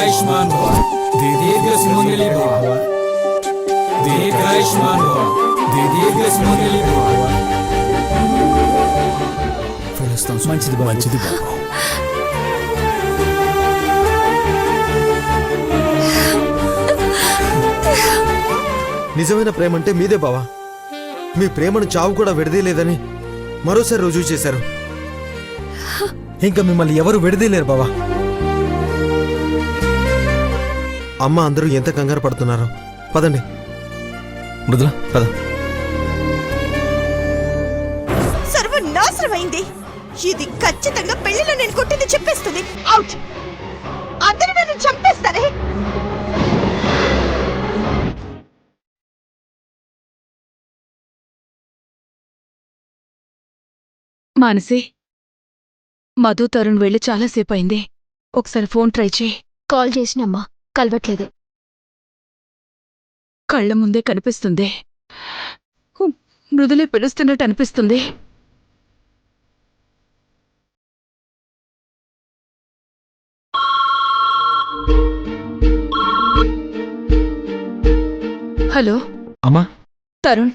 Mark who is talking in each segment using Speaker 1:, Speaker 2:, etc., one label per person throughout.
Speaker 1: దీర్ఘాయుష్మాన్ భవ దీర్ఘ సుమంగళి భవ దీర్ఘాయుష్మాన్ భవ దీర్ఘ సుమంగళి భవ. మంచిది మంచిది బాబు.
Speaker 2: నిజమైన ప్రేమ అంటే మీదే బావా. మీ ప్రేమను చావు కూడా విడదీయలేదని మరోసారి రుజువు చేశారు. ఇంకా మిమ్మల్ని ఎవరు విడదీయలేరు బావా. అమ్మ అందరూ ఎంత కంగారు పడుతున్నారో. పదండి
Speaker 3: మృదుల పద.
Speaker 4: సర్వనాశనమైంది. ఇది ఖచ్చితంగా పెళ్లిలో నేను కొట్టింది చెప్పేస్తుంది. అవుట్. అందరూ నన్ను చంపేస్తారే.
Speaker 5: మానసి, మధు తరుణ్ వెళ్ళి చాలాసేపు అయింది. ఒకసారి ఫోన్ ట్రై చేయి.
Speaker 6: కాల్ చేసినమ్మా, కలవట్లేదు.
Speaker 5: కళ్ళ ముందే కనిపిస్తుంది. మృదులే పిలుస్తున్నట్టు అనిపిస్తుంది. హలో
Speaker 3: అమ్మా,
Speaker 5: తరుణ్,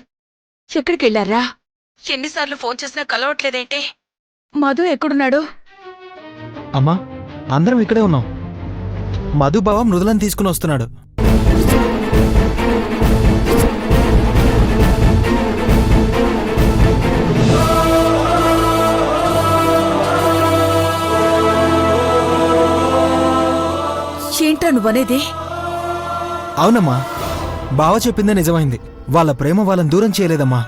Speaker 5: ఎక్కడికి వెళ్ళారా? ఎన్నిసార్లు ఫోన్ చేసినా కలవట్లేదేంటి? మధు ఎక్కడున్నాడు?
Speaker 2: అమ్మా, అందరం ఇక్కడే ఉన్నాం. మధు బావ మృదులను తీసుకుని వస్తున్నాడు.
Speaker 5: ఏంట్రా నువ్వనేది?
Speaker 2: అవునమ్మా, బావ చెప్పిందే నిజమైంది. వాళ్ళ ప్రేమ వాళ్ళని దూరం చేయలేదమ్మా.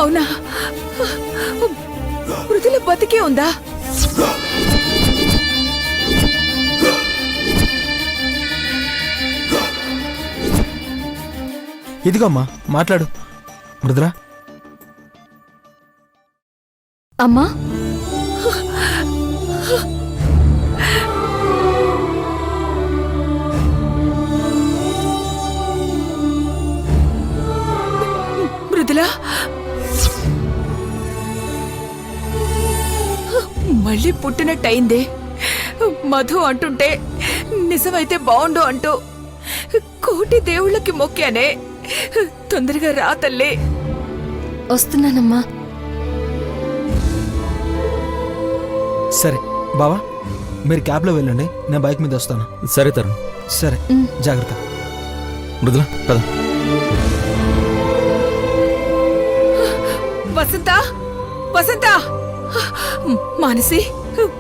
Speaker 5: అవునా? మృదుల బతికే ఉందా?
Speaker 2: ఇదిగోమ్మా, మాట్లాడు మృదుల.
Speaker 6: అమ్మా,
Speaker 5: మృదుల మళ్ళీ పుట్టినట్టయిందే. మధు అంటుంటే నిజమైతే బావుండు అంటూ కోటి దేవుళ్ళకి మొక్కానే. తొందరగా రా తల్లి.
Speaker 6: వస్తున్నానమ్మా.
Speaker 2: సరే బావా, మీరు క్యాబ్లో వెళ్ళండి, నేను బైక్ మీద వస్తాను.
Speaker 3: సరే తరుణ్.
Speaker 2: సరే, జాగ్రత్త.
Speaker 3: మృదుల పద.
Speaker 5: వసంత, వసంత, మానసి,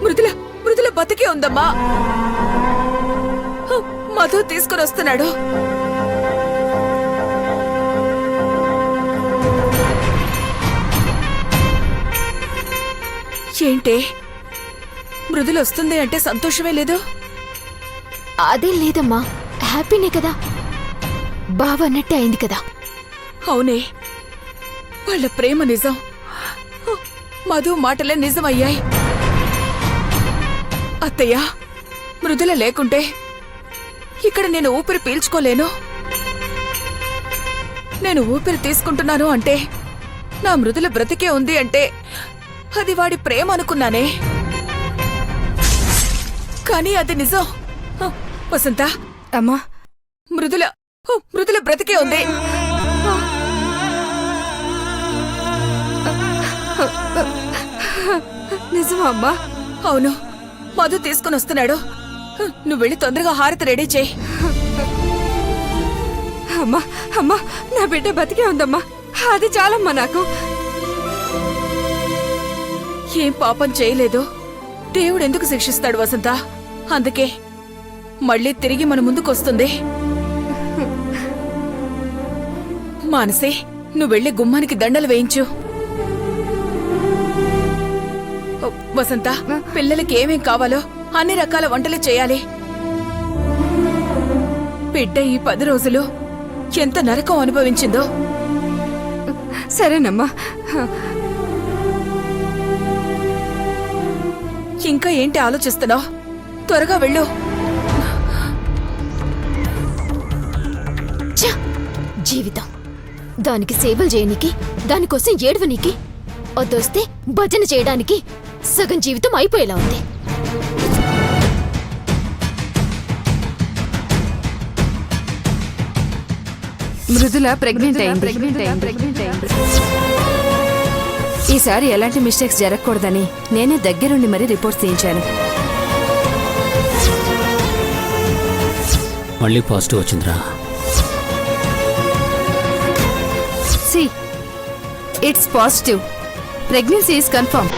Speaker 5: మృదుల బతికే ఉందమ్మా. మధు తీసుకుని వస్తున్నాడు. ఏంటే, మృదుల వస్తుంది అంటే సంతోషమే లేదు?
Speaker 6: అదేం లేదమ్మా, హ్యాపీనే కదా. బావ అన్నట్టే అయింది కదా.
Speaker 5: అవునే, వాళ్ళ ప్రేమ నిజం. మధు మాటలే నిజమయ్యాయి. అత్తయ్య, మృదుల లేకుంటే ఇక్కడ నేను ఊపిరి పీల్చుకోలేను. నేను ఊపిరి తీసుకుంటున్నాను అంటే, నా మృదుల బ్రతికే ఉంది అంటే అది వాడి ప్రేమ అనుకున్నానే. కానీ అది నిజం. వసంత,
Speaker 6: అమ్మా,
Speaker 5: మృదుల బ్రతికే ఉంది.
Speaker 6: నిజమా అమ్మా?
Speaker 5: అవును, మధు తీసుకుని వస్తున్నాడు. నువ్వు వెళ్ళి తొందరగా హారతి రెడీ చేయి.
Speaker 6: అమ్మా, అమ్మా, నా బిడ్డ బతికే ఉందమ్మా. అది చాలమ్మా నాకు.
Speaker 5: ఏం పాపం చేయలేదు. దేవుడు ఎందుకు శిక్షిస్తాడు వసంత? అందుకే మళ్ళీ తిరిగి మన ముందుకొస్తుంది. మానసి, నువ్వు వెళ్ళి గుమ్మానికి దండలు వేయించు. వసంత, పిల్లలకి ఏమేం కావాలో అన్ని రకాల వంటలు చేయాలి. బిడ్డ ఈ 10 రోజులు ఎంత నరకం అనుభవించిందో.
Speaker 6: సరేనమ్మా.
Speaker 5: ఇంకా ఏంటి ఆలోచిస్తున్నావు? త్వరగా వెళ్ళు.
Speaker 6: జీవితం దానికి సేవలు చేయనికి, దానికోసం ఏడవనికి, వద్దొస్తే భజన చేయడానికి
Speaker 7: సగం జీవితం అయిపోయేలా ఉంది.
Speaker 6: మృదుల ప్రెగ్నెంట్ అయింది. ఈసారి ఎలాంటి మిస్టేక్స్ జరగకూడదని నేనే దగ్గరుండి మరీ రిపోర్ట్స్ తీయించాను.
Speaker 1: మళ్ళీ పాజిటివ్ వచ్చిందిరా.
Speaker 6: See it's positive. Pregnancy is confirm.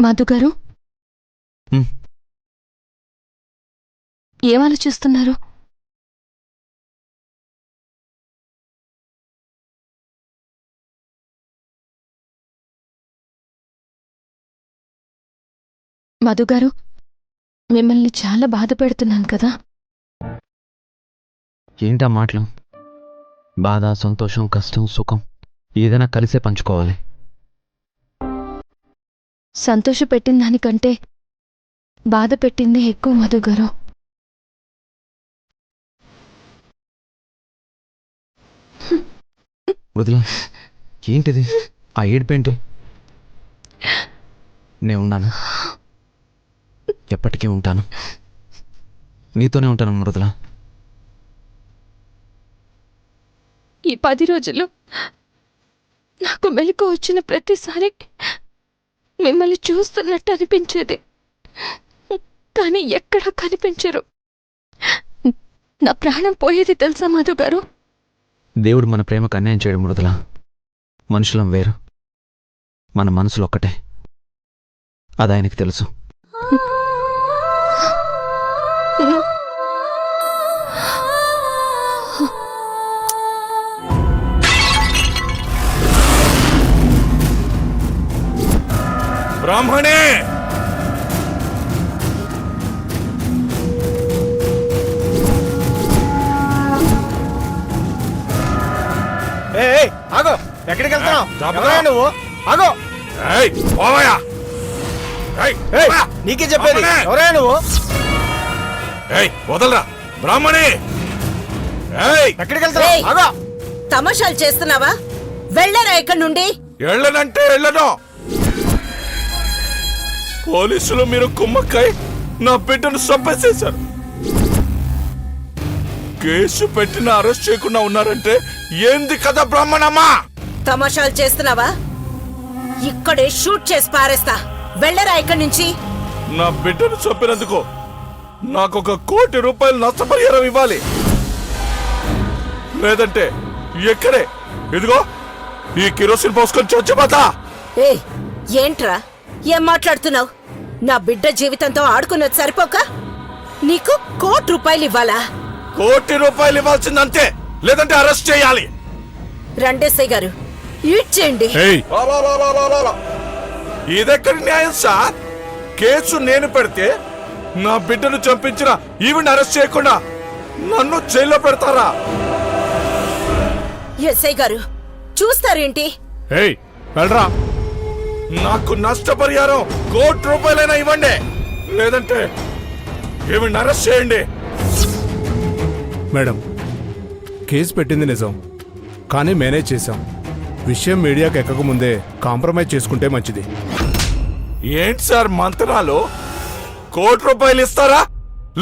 Speaker 7: Madhu గారు,
Speaker 3: హ్మ్.
Speaker 7: ఏం ఆలోచిస్తున్నారు? మధు గారు, మిమ్మల్ని చాలా బాధ పెడుతున్నాను కదా?
Speaker 8: ఏంటా మాటలు? బాధ, సంతోషం, కష్టం, సుఖం ఏదైనా కలిసే పంచుకోవాలి.
Speaker 7: సంతోష పెట్టిన దానికంటే బాధ పెట్టింది ఎక్కువ మధు గారు.
Speaker 8: వదిలా, ఏంటిది? ఆ ఏడుపేంటి? నేను ఉన్నాను, ఎప్పటికీ ఉంటాను, నీతోనే ఉంటాను మృదుల.
Speaker 7: ఈ 10 రోజులు నాకు మెలకు వచ్చిన ప్రతిసారి మిమ్మల్ని చూస్తున్నట్టు అనిపించేది, కానీ ఎక్కడా కనిపించరు. నా ప్రాణం పోయేది తెలుసా మధు గారు?
Speaker 8: దేవుడు మన ప్రేమకు అన్యాయం చేయడు మృదుల. మనుషులం వేరు, మన మనసులు ఒక్కటే. అది ఆయనకి తెలుసు.
Speaker 3: బ్రాహ్మణే,
Speaker 2: ఆగో, ఎక్కడికి వెళ్తున్నావు?
Speaker 3: జాగ్రత్త.
Speaker 2: ఎవరయ్యా నువ్వు? ఆగో,
Speaker 3: పోవయా.
Speaker 2: నీకే చెప్పేది.
Speaker 3: బ్రాహ్మణే!
Speaker 2: ఎవరయ్యా నువ్వు?
Speaker 3: వదలరా బ్రాహ్మణి.
Speaker 2: ఎక్కడికి వెళ్తున్నావు? ఆగో.
Speaker 4: తమాషాలు చేస్తున్నావా? వెళ్ళరా ఇక్కడి నుండి.
Speaker 3: వెళ్ళనంటే వెళ్ళను. పోలీసులు మీరు కుమ్మక్కై నా బిడ్డను చంపేసేశారు. కేసు పెట్టిన అరెస్ట్ చేయకుండా ఉన్నారంటే ఏంది కదా బ్రాహ్మణమ్మా?
Speaker 4: తమాషాలు చేస్తున్నావా? ఇక్కడే షూట్ చేసి పారేస్తా. వెళ్ళరా ఇక్కడి నుంచి.
Speaker 3: నా బిడ్డను చంపినందుకు నాకు ₹1 కోటి నష్టపరిహారం ఇవ్వాలి. లేదంటే ఎక్కడే ఇదిగో ఈ కిరోసిన్ పోసుకొని చచ్చిపోతా.
Speaker 4: ఏయ్, ఏంట్రా ఏం మాట్లాడుతున్నావు? నా బిడ్డ జీవితంతో ఆడుకున్నది సరిపోక నీకు ₹1 కోటి ఇవ్వాలా?
Speaker 3: ₹1 కోటి ఇవ్వాల్సిందంతే, లేదంటే అరెస్ట్ చేయాలి.
Speaker 4: రండేసయ్య గారు, ఈడ్చేయండి.
Speaker 3: ఇదెక్కడి న్యాయం సార్? కేసు నేను పెడితే నా బిడ్డను చంపించిన ఈవిని అరెస్ట్ చేయకుండా నన్ను జైల్లో పెడతారా?
Speaker 4: ఎస్ఐ గారు చూస్తారేంటి?
Speaker 3: వెళ్ళరా. నాకు నష్టపరిహారం ₹1 కోటి ఇవ్వండి, లేదంటే ఈవిని అరెస్ట్ చేయండి.
Speaker 9: మేడం, కేసు పెట్టింది నిజం, కానీ మేనేజ్ చేశాం. విషయం మీడియాకి ఎక్కకముందే కాంప్రమైజ్ చేసుకుంటే మంచిది.
Speaker 3: ఏంటి సార్ మంత్రాలు? ₹1 కోటి ఇస్తారా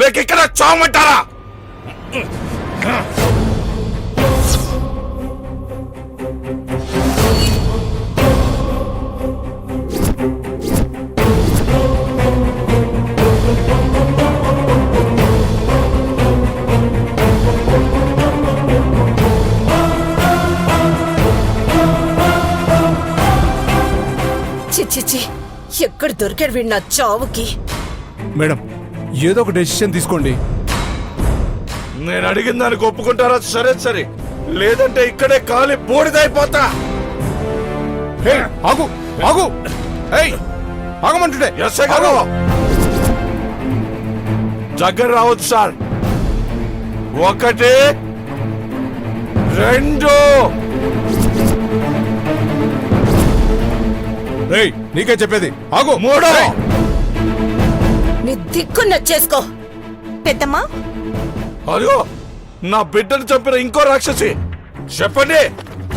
Speaker 3: లేక ఇక్కడ చావమంటారా?
Speaker 4: చిచ్చిచి, ఎక్కడ దొరికాడు వీడు నా చావుకి?
Speaker 9: మేడం, ఏదో ఒక డెసిషన్ తీసుకోండి.
Speaker 3: నేను అడిగిన దానికి ఒప్పుకుంటారా? సరే సరే, లేదంటే ఇక్కడే కాలి బూడిదైపోతా.
Speaker 9: ఆగు ఆగు, ఆగమంటుంటే.
Speaker 3: ఎస్ఐ గారు దగ్గర రావచ్చు సార్. 1 2
Speaker 9: నీకే చెప్పేది, ఆగు.
Speaker 3: 3
Speaker 4: నీ దిక్కున్న చేసుకో. పెద్దమ్మా,
Speaker 3: అదిగో నా బిడ్డను చంపిన ఇంకో రాక్షసి. చెప్పండి,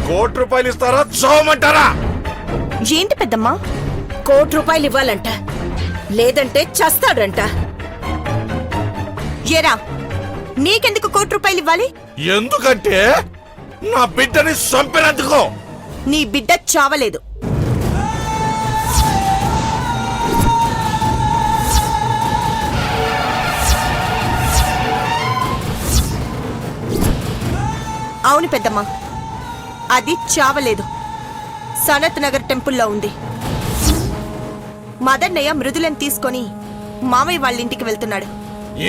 Speaker 3: ₹1,00,00,000 ఇస్తారా చావమంటారా?
Speaker 4: ఏంటి పెద్దమ్మా? ₹1,00,00,000 ఇవ్వాలంట, లేదంటే చస్తాడంట. ఏరా, నీకెందుకు ₹1,00,00,000 ఇవ్వాలి?
Speaker 3: ఎందుకంటే నా బిడ్డని చంపినందుకు.
Speaker 4: నీ బిడ్డ చావలేదు. అవును పెద్దమ్మా, అది చావలేదు. సనత్ నగర్ టెంపుల్లో ఉంది. మదన్నయ్య మృదులను తీసుకొని మామయ్య వాళ్ళ ఇంటికి వెళ్తున్నాడు.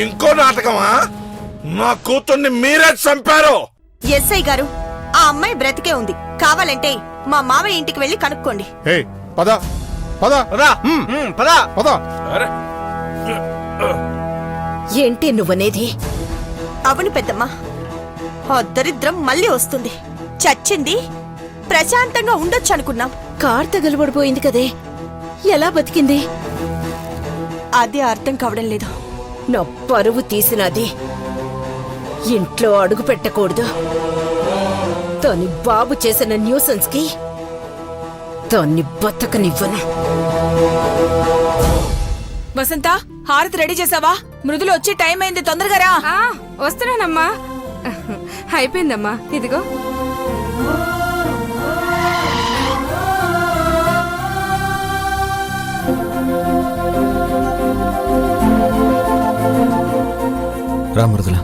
Speaker 3: ఇంకో నాటకమా? నా కూతుర్ని మీరే చంపారు.
Speaker 4: ఎస్ఐ గారు, ఆ అమ్మాయి బ్రతికే ఉంది. కావాలంటే మా మామయ్య ఇంటికి వెళ్ళి కనుక్కోండి.
Speaker 9: హే పద పద పద.
Speaker 3: అరే,
Speaker 4: ఏంటి నువ్వనేది? అవును పెద్దమ్మా, ఆ దరిద్రం మళ్ళీ వస్తుంది. చచ్చింది, ప్రశాంతంగా ఉండొచ్చు అనుకున్నాం. కార్ తగలబడిపోయింది కదే, ఎలా బతికింది? అది అర్థం కావడం లేదు. నా పరువు తీసినది. ఇంట్లో అడుగు పెట్టకూడదు. దాని బాబు చేసిన న్యూసెన్స్ కి దాన్ని బతకనివ్వను.
Speaker 5: వసంత, హారతి రెడీ చేసావా? మృదులు వచ్చి టైం అయింది, తొందరగా రా.
Speaker 6: వస్తున్నానమ్మా. అయిపోయిందమ్మా, ఇదిగో.
Speaker 8: రా మృదుల.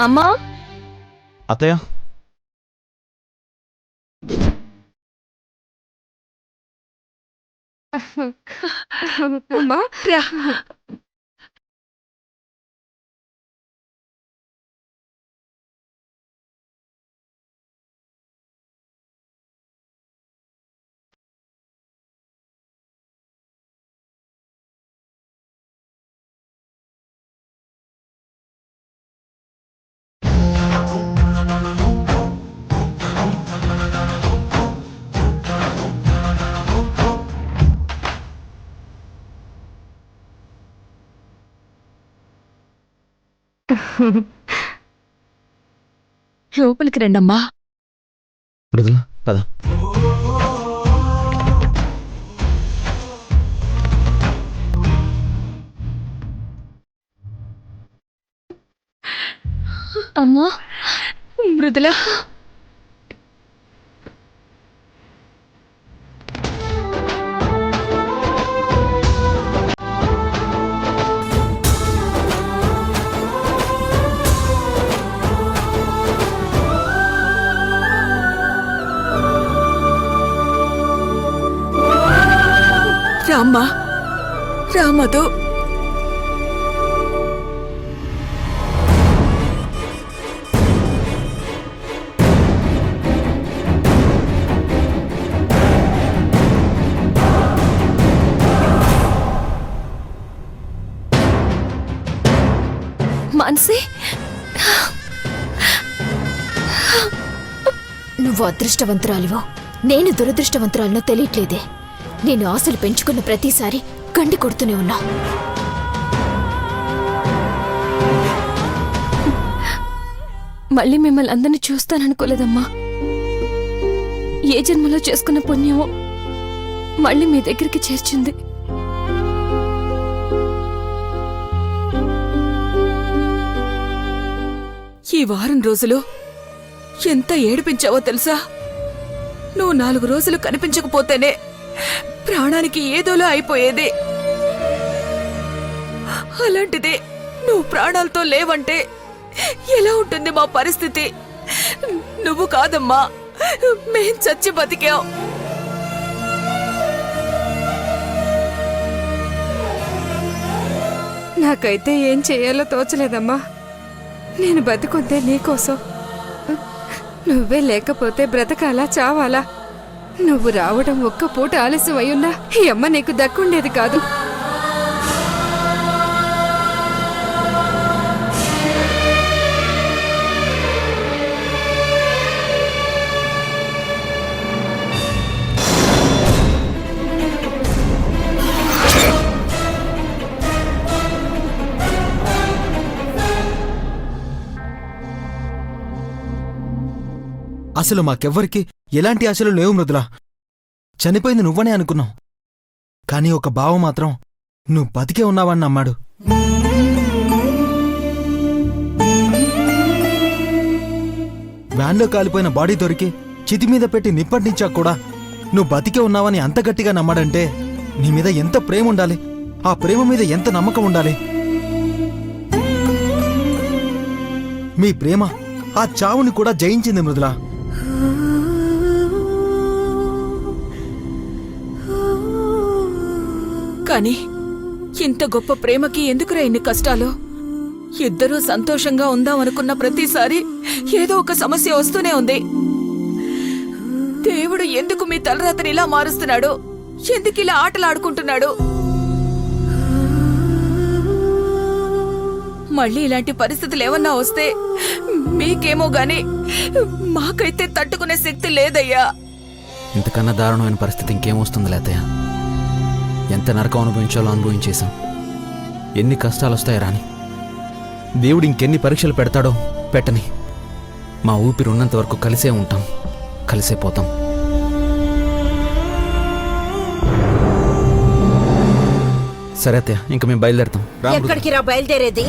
Speaker 7: అమ్మా,
Speaker 8: అత్తయ్య,
Speaker 6: అమ్మా రా.
Speaker 7: లోపలికి రండమ్మా.
Speaker 8: మృదుల పద.
Speaker 7: అమ్మా, మృదుల.
Speaker 5: రామ్మా, రామదు.
Speaker 7: మాన్సి,
Speaker 10: నువ్వు అదృష్టవంతురాలివో నేను దురదృష్టవంతురాలినో తెలియట్లేదే. నేను ఆశలు పెంచుకున్న ప్రతిసారి గండి కొడుతూనే ఉన్నా.
Speaker 7: మళ్ళీ మిమ్మల్ని అందరినీ చూస్తాననుకోలేదమ్మా. ఏ జన్మలో చేసుకున్న పుణ్యమో మళ్ళీ మీ దగ్గరికి చేర్చింది.
Speaker 5: ఈ వారం రోజులు ఎంత ఏడిపించావో తెలుసా? నువ్వు 4 రోజులు కనిపించకపోతేనే ప్రాణానికి ఏదోలా అయిపోయేది. అలాంటిది నువ్వు ప్రాణాలతో లేవంటే ఎలా ఉంటుంది మా పరిస్థితి? నువ్వు కాదమ్మా, మేం చచ్చి బతికాం.
Speaker 6: నాకైతే ఏం చేయాలో తోచలేదమ్మా. నేను బతికొద్దే నీకోసం. నువ్వే లేకపోతే బ్రతకాలా చావాలా నువ్వు రావడం ఒక్క పూట ఆలస్యం అయ్యున్నా ఈ అమ్మ నీకు దక్కుండేది కాదు.
Speaker 2: అసలు మాకెవ్వరికి ఎలాంటి ఆశలు లేవు మృదుల. చనిపోయింది నువ్వనే అనుకున్నాం. కానీ ఒక బావ మాత్రం నువ్వు బతికే ఉన్నావని నమ్మాడు. వ్యాన్లో కాలిపోయిన బాడీ దొరికి చితి మీద పెట్టి నిప్పటించాక కూడా నువ్వు బతికే ఉన్నావని అంత గట్టిగా నమ్మాడంటే నీ మీద ఎంత ప్రేమ ఉండాలి, ఆ ప్రేమ మీద ఎంత నమ్మకం ఉండాలి. మీ ప్రేమ ఆ చావుని కూడా జయించింది మృదుల.
Speaker 5: కానీ ఇంత గొప్ప ప్రేమకి ఎందుకురా ఇన్ని కష్టాలు? ఇద్దరూ సంతోషంగా ఉందామనుకున్న ప్రతిసారి ఏదో ఒక సమస్య వస్తూనే ఉంది. దేవుడు ఎందుకు మీ తలరాతని ఇలా మారుస్తున్నాడు? ఎందుకు ఇలా ఆటలాడుకుంటున్నాడు? మళ్ళీ ఇలాంటి పరిస్థితులు ఏమన్నా వస్తే మీకేమో గాని మాకైతే తట్టుకునే శక్తి లేదయ్యా.
Speaker 8: ఇంతకన్నా దారుణమైన పరిస్థితి ఇంకేమొస్తుంది లేతయ్య. ఎంత నరకం అనుభవించాలో అనుభవించేశాం. ఎన్ని కష్టాలు వస్తాయో రాని. దేవుడు ఇంకెన్ని పరీక్షలు పెడతాడో పెట్టని. మా ఊపిరి ఉన్నంత వరకు కలిసే ఉంటాం, కలిసే పోతాం. సరే అత్తయ్య, ఇంక మేము బయలుదేరుతాం.
Speaker 4: ఎక్కడికి రా బయలుదేరేది?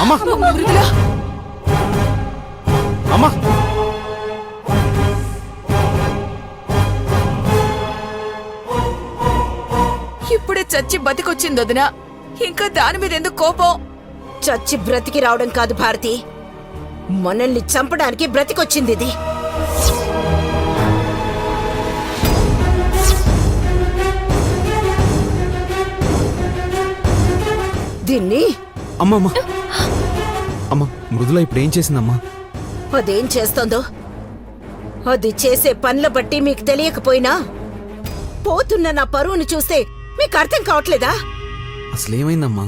Speaker 8: అమ్మా
Speaker 5: మృదుల,
Speaker 8: అమ్మా
Speaker 5: ఇప్పుడే చచ్చి బతికొచ్చింది వదినా. ఇంకా దాని మీద ఎందుకు కోపం?
Speaker 4: చచ్చి బ్రతికి రావడం కాదు భారతి, మనల్ని చంపడానికి బ్రతికొచ్చింది ఇది. దీన్ని
Speaker 8: అమ్మా అమ్మా మృదుల ఇప్పుడు ఏం చేసిందమ్మా?
Speaker 4: అదేం చేస్తోందో అది చేసే పనుల బట్టి మీకు తెలియకపోయినా పోతున్న నా పరువును చూస్తే మీకు అర్థం కావట్లేదా?
Speaker 8: అసలేమైందమ్మా?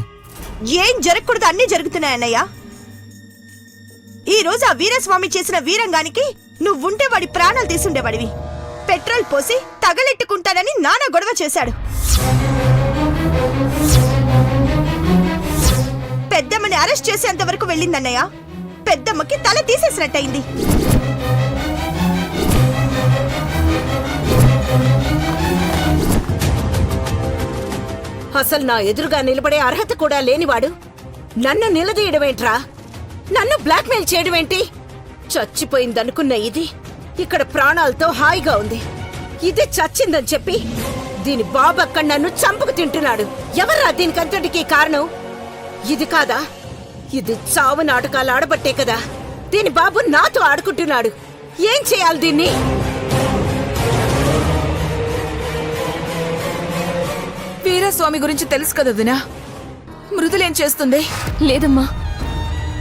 Speaker 11: ఏం జరగకూడదు అన్నీ జరుగుతున్నాయన్నయ్యా. ఈ రోజు ఆ వీరస్వామి చేసిన వీరంగానికి నువ్వుంటే వాడి ప్రాణాలు తీసుండేవాడివి. పెట్రోల్ పోసి తగలెట్టుకుంటానని నాన్న గొడవ చేశాడు. పెద్దమ్మని అరెస్ట్ చేసేంత వరకు వెళ్ళిందన్నయ్య. పెద్దమ్మకి తల తీసేసినట్టయింది.
Speaker 4: అసలు నా ఎదురుగా నిలబడే అర్హత కూడా లేనివాడు నన్ను నిలదీయడమేంట్రా? నన్ను బ్లాక్మెయిల్ చేయడమేంటి? చచ్చిపోయిందనుకున్న ఇది ఇక్కడ ప్రాణాలతో హాయిగా ఉంది. ఇది చచ్చిందని చెప్పి దీని బాబు అక్కడ నన్ను చంపుకు తింటున్నాడు. ఎవర్రా దీనికంతటికీ కారణం? ఇది కాదా? ఇది చావు నాటకాలు ఆడబట్టే కదా దీని బాబు నాతో ఆడుకుంటున్నాడు. ఏం చేయాలి దీన్ని?
Speaker 5: వీరస్వామి గురించి తెలుసు కదా వదినా. మృదులేం చేస్తుంది?
Speaker 7: లేదమ్మా,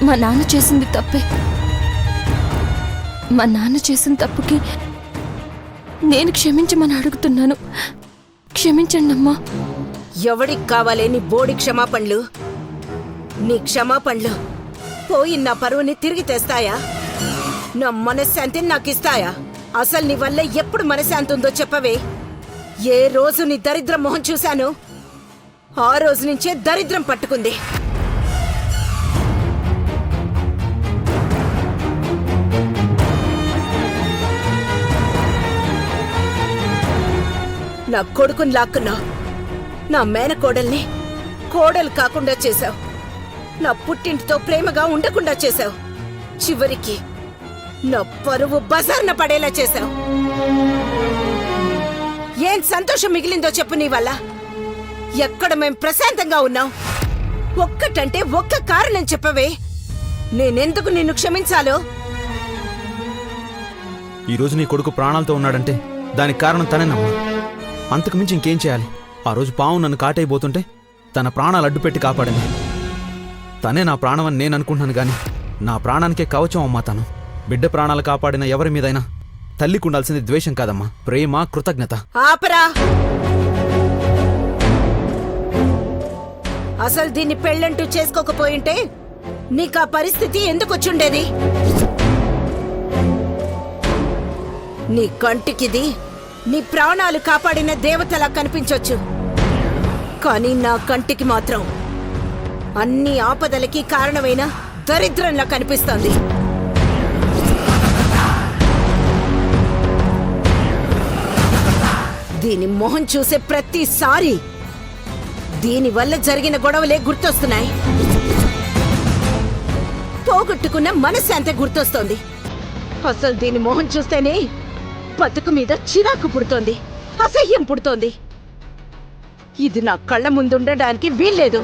Speaker 7: మా నాన్న చేసింది తప్పే. మా నాన్న చేసిన తప్పుకి నేను క్షమించమని అడుగుతున్నాను. క్షమించండి అమ్మా.
Speaker 4: ఎవడికి కావాలే నీ బోడి క్షమాపణలు? నీ క్షమాపణలు పోయిన నా పరువుని తిరిగి తెస్తాయా? నా మనశ్శాంతిని నాకిస్తాయా? అసలు నీ వల్ల ఎప్పుడు మనశ్శాంతి ఉందో చెప్పవే. ఏ రోజు నీ దరిద్రం మొహం చూశాను ఆ రోజు నుంచే దరిద్రం పట్టుకుంది. నా కొడుకుని లాక్కున్నావు. నా మేనకోడల్ని కోడలు కాకుండా చేశావు. నా పుట్టింటితో ప్రేమగా ఉండకుండా చేశావు. చివరికి నా పరువు బజార్న పడేలా చేశావు. ఏం సంతోషం మిగిలిందో చెప్పు నీ వల్ల? ఎక్కడ మేం ప్రశాంతంగా ఉన్నాం? ఒక్కటంటే ఒక్క కారణం చెప్పవే. నేనెందుకు నిన్ను క్షమించాలో?
Speaker 8: ఈరోజు నీ కొడుకు ప్రాణాలతో ఉన్నాడంటే దానికి కారణం తనేనమ్మా. అంతకు మించి ఇంకేం చేయాలి? ఆ రోజు పాము నన్ను కాటైపోతుంటే తన ప్రాణాలు అడ్డుపెట్టి కాపాడింది. తనే నా ప్రాణం అని నేను అనుకుంటున్నాను గాని నా ప్రాణానికే కవచం అమ్మా తను. బిడ్డ ప్రాణాలు కాపాడిన ఎవరి మీదైనా తల్లికి ఉండాల్సింది ద్వేషం కాదమ్మా, ప్రేమ, కృతజ్ఞత.
Speaker 4: ఆపరా! అసలు దీన్ని పెళ్ళంటూ చేసుకోకపోయింటే నీకా పరిస్థితి ఎందుకొచ్చుండేది? నీ కంటికిది నీ ప్రాణాలు కాపాడిన దేవతలా కనిపించొచ్చు, కానీ నా కంటికి మాత్రం అన్ని ఆపదలకి కారణమైన దరిద్రంలా కనిపిస్తోంది. దీని మొహం చూసే ప్రతిసారి దీనివల్ల జరిగిన గొడవలే గుర్తొస్తున్నాయి. పోగొట్టుకున్న మనశ్శాంతి గుర్తొస్తోంది. అసలు దీని మొహం చూస్తేనే బతుకు మీద చిరాకు పుడుతోంది, అసహ్యం పుడుతోంది. ఇది నా కళ్ళ ముందుండడానికి వీల్లేదు.